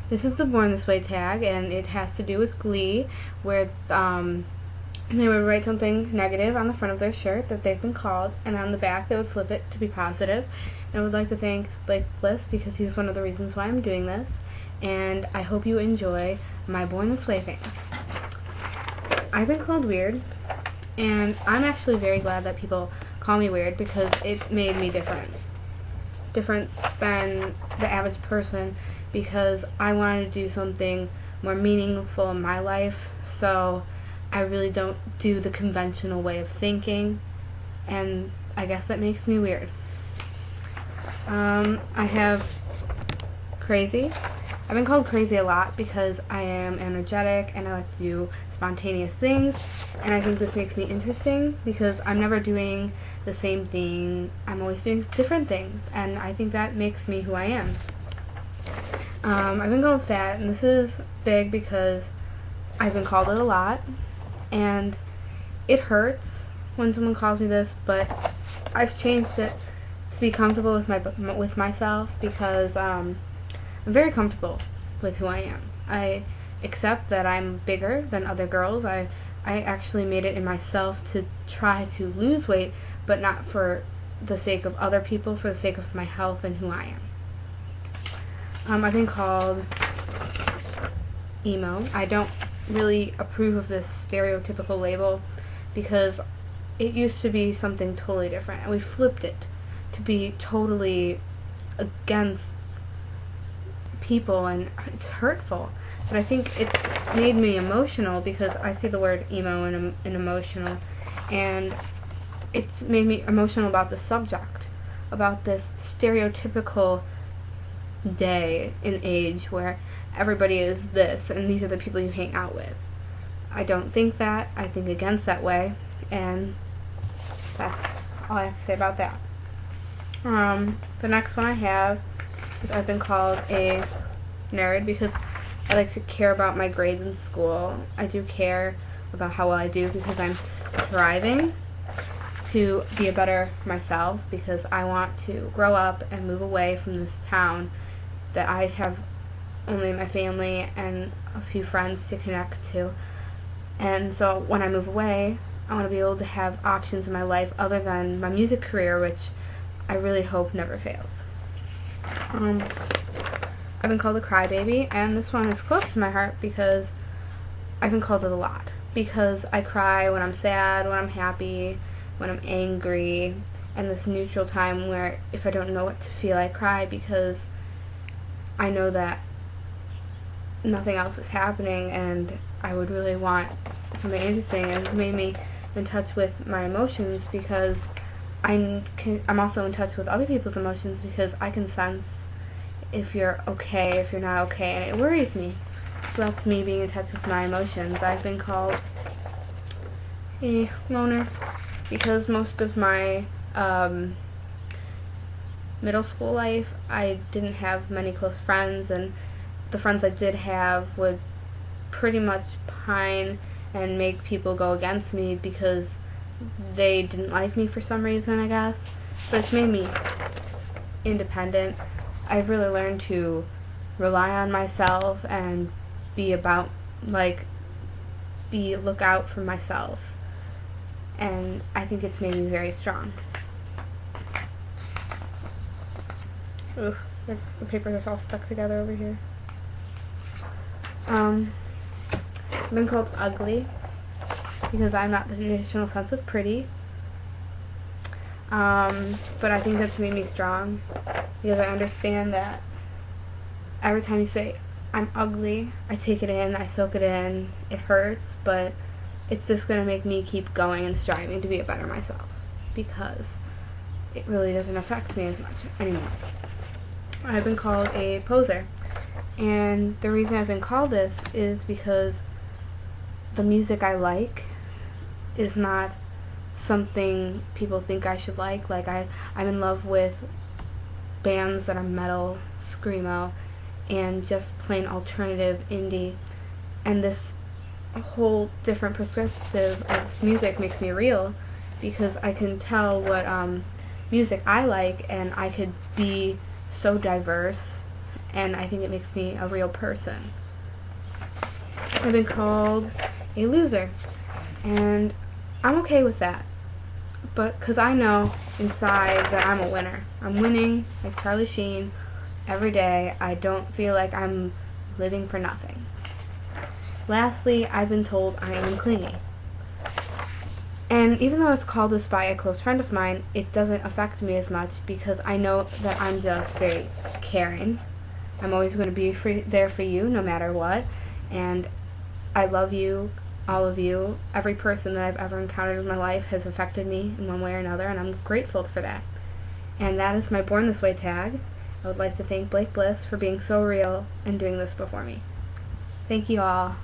This is the Born This Way tag, and it has to do with Glee, where they would write something negative on the front of their shirt that they've been called, and on the back they would flip it to be positive. And I would like to thank Blake Bliss because he's one of the reasons why I'm doing this, and I hope you enjoy my Born This Way fans. I've been called weird, and I'm actually very glad that people call me weird because it made me different than the average person, because I wanted to do something more meaningful in my life, so I really don't do the conventional way of thinking, and I guess that makes me weird. I have crazy. I've been called crazy a lot because I am energetic and I like to do spontaneous things, and I think this makes me interesting because I'm never doing the same thing. I'm always doing different things, and I think that makes me who I am. I've been called fat, and this is big because I've been called it a lot, and it hurts when someone calls me this, but I've changed it to be comfortable with myself because I'm very comfortable with who I am. I accept that I'm bigger than other girls. I actually made it in myself to try to lose weight, but not for the sake of other people, for the sake of my health and who I am. I've been called emo. I don't really approve of this stereotypical label because it used to be something totally different, and we flipped it to be totally against people, and it's hurtful. But I think it's made me emotional because I see the word emo and emotional, and it's made me emotional about the subject, about this stereotypical day and age where everybody is this and these are the people you hang out with. I don't think that. I think against that way, and that's all I have to say about that. The next one I have is I've been called a nerd because I like to care about my grades in school. I do care about how well I do because I'm striving to be a better myself, because I want to grow up and move away from this town that I have only my family and a few friends to connect to. And so when I move away, I want to be able to have options in my life other than my music career, which I really hope never fails. I've been called a crybaby, and this one is close to my heart because I've been called it a lot. Because I cry when I'm sad, when I'm happy, when I'm angry, and this neutral time where if I don't know what to feel, I cry because I know that nothing else is happening, and I would really want something interesting, and it made me in touch with my emotions because I'm also in touch with other people's emotions because I can sense if you're okay, if you're not okay, and it worries me. So that's me being in touch with my emotions. I've been called a loner because most of my middle school life I didn't have many close friends, and the friends I did have would pretty much pine and make people go against me because they didn't like me for some reason, I guess. But it's made me independent. I've really learned to rely on myself and look out for myself, and I think it's made me very strong. Ooh, the papers are all stuck together over here. I've been called ugly because I'm not the traditional sense of pretty. But I think that's made me strong because I understand that every time you say I'm ugly, I take it in, I soak it in, it hurts, but it's just going to make me keep going and striving to be a better myself because it really doesn't affect me as much anymore. I've been called a poser, and the reason I've been called this is because the music I like is not something people think I should like. Like I'm in love with bands that are metal, screamo, and just plain alternative indie, and this whole different perspective of music makes me real because I can tell what music I like, and I could be so diverse and I think it makes me a real person. I've been called a loser, and I'm okay with that, but because I know inside that I'm a winner. I'm winning like Charlie Sheen every day. I don't feel like I'm living for nothing. Lastly, I've been told I am clingy. And even though I was called this by a close friend of mine, it doesn't affect me as much because I know that I'm just very caring. I'm always going to be there for you no matter what, and I love you, all of you. Every person that I've ever encountered in my life has affected me in one way or another, and I'm grateful for that. And that is my Born This Way tag. I would like to thank Blake Bliss for being so real and doing this before me. Thank you all.